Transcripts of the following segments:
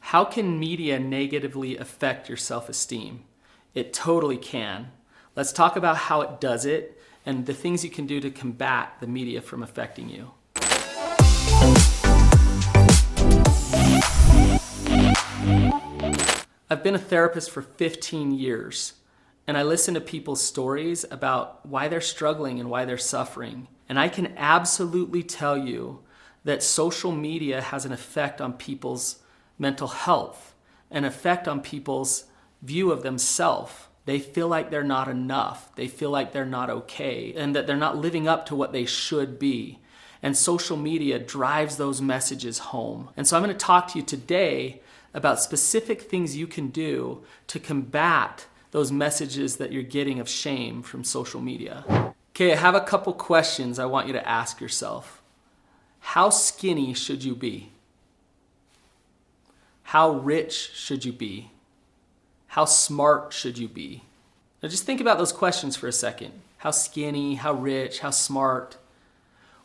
How can media negatively affect your self-esteem? It totally can. Let's talk about how it does it and the things you can do to combat the media from affecting you. I've been a therapist for 15 years, and I listen to people's stories about why they're struggling and why they're suffering. And I can absolutely tell you that social media has an effect on people's mental health, an effect on people's view of themselves. They feel like they're not enough. They feel like they're not okay, and that they're not living up to what they should be. And social media drives those messages home. And so I'm going to talk to you today about specific things you can do to combat those messages that you're getting of shame from social media. Okay, I have a couple questions I want you to ask yourself. How skinny should you be? How rich should you be? How smart should you be? Now just think about those questions for a second. How skinny, how rich, how smart?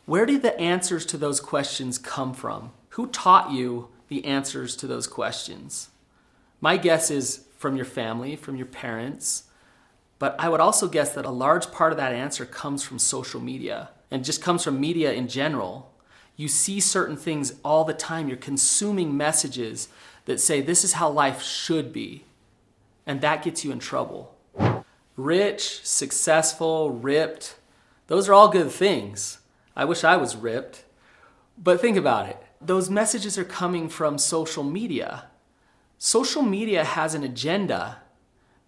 Where did the answers to those questions come from? Who taught you the answers to those questions? My guess is from your family, from your parents, but I would also guess that a large part of that answer comes from social media and just comes from media in general. You see certain things all the time. You're consuming messages that say this is how life should be, and that gets you in trouble. Rich, successful, ripped, those are all good things. I wish I was ripped, but think about it. Those messages are coming from social media. Social media has an agenda.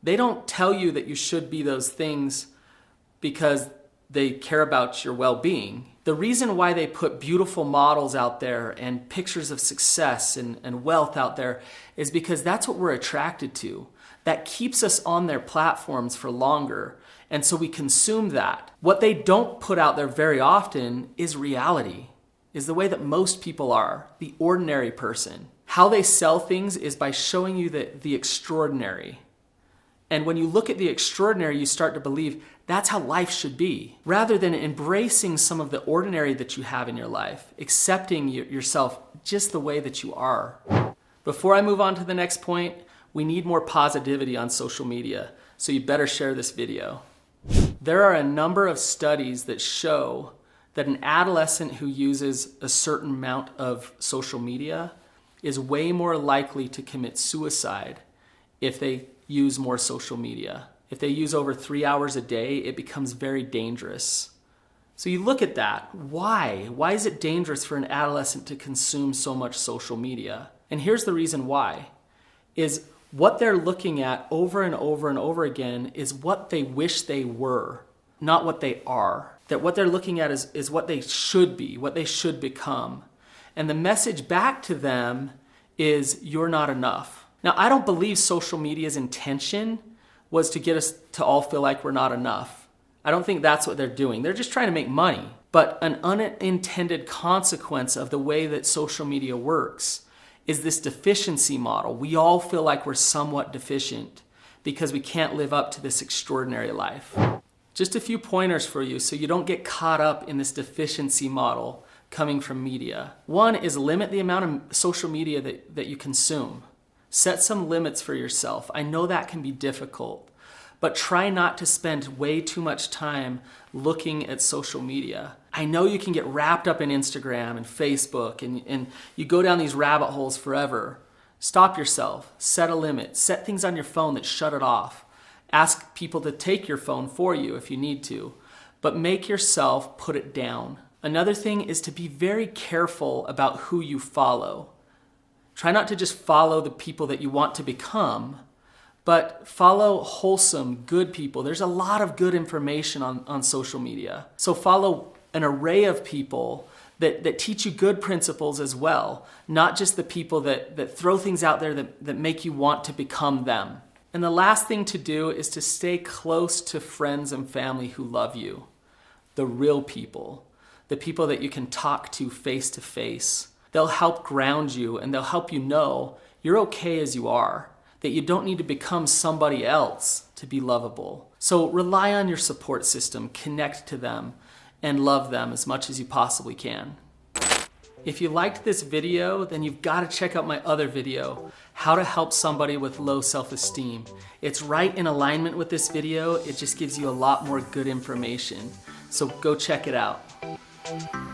They don't tell you that you should be those things because they care about your well-being. The reason why they put beautiful models out there and pictures of success and wealth out there is because that's what we're attracted to. That keeps us on their platforms for longer, and so we consume that. What they don't put out there very often is reality, is the way that most people are, the ordinary person. How they sell things is by showing you the extraordinary. And when you look at the extraordinary, you start to believe that's how life should be, rather than embracing some of the ordinary that you have in your life, accepting yourself just the way that you are. Before I move on to the next point, we need more positivity on social media, so you better share this video. There are a number of studies that show that an adolescent who uses a certain amount of social media is way more likely to commit suicide if they use more social media. If they use over 3 hours a day, it becomes very dangerous. So you look at that. Why? Why is it dangerous for an adolescent to consume so much social media? And here's the reason why. Is what they're looking at over and over and over again is what they wish they were, not what they are. That what they're looking at is what they should be, what they should become. And the message back to them is, you're not enough. Now, I don't believe social media's intention was to get us to all feel like we're not enough. I don't think that's what they're doing. They're just trying to make money. But an unintended consequence of the way that social media works is this deficiency model. We all feel like we're somewhat deficient because we can't live up to this extraordinary life. Just a few pointers for you so you don't get caught up in this deficiency model coming from media. One is limit the amount of social media that you consume. Set some limits for yourself. I know that can be difficult, but try not to spend way too much time looking at social media. I know you can get wrapped up in Instagram and Facebook and you go down these rabbit holes forever. Stop yourself. Set a limit. Set things on your phone that shut it off. Ask people to take your phone for you if you need to, but make yourself put it down. Another thing is to be very careful about who you follow. Try not to just follow the people that you want to become, but follow wholesome, good people. There's a lot of good information on social media. So follow an array of people that teach you good principles as well, not just the people that throw things out there that make you want to become them. And the last thing to do is to stay close to friends and family who love you. The real people. The people that you can talk to face. They'll help ground you and they'll help you know you're okay as you are. That you don't need to become somebody else to be lovable. So rely on your support system, connect to them, and love them as much as you possibly can. If you liked this video, then you've got to check out my other video, how to help somebody with low self-esteem. It's right in alignment with this video. It just gives you a lot more good information. So go check it out.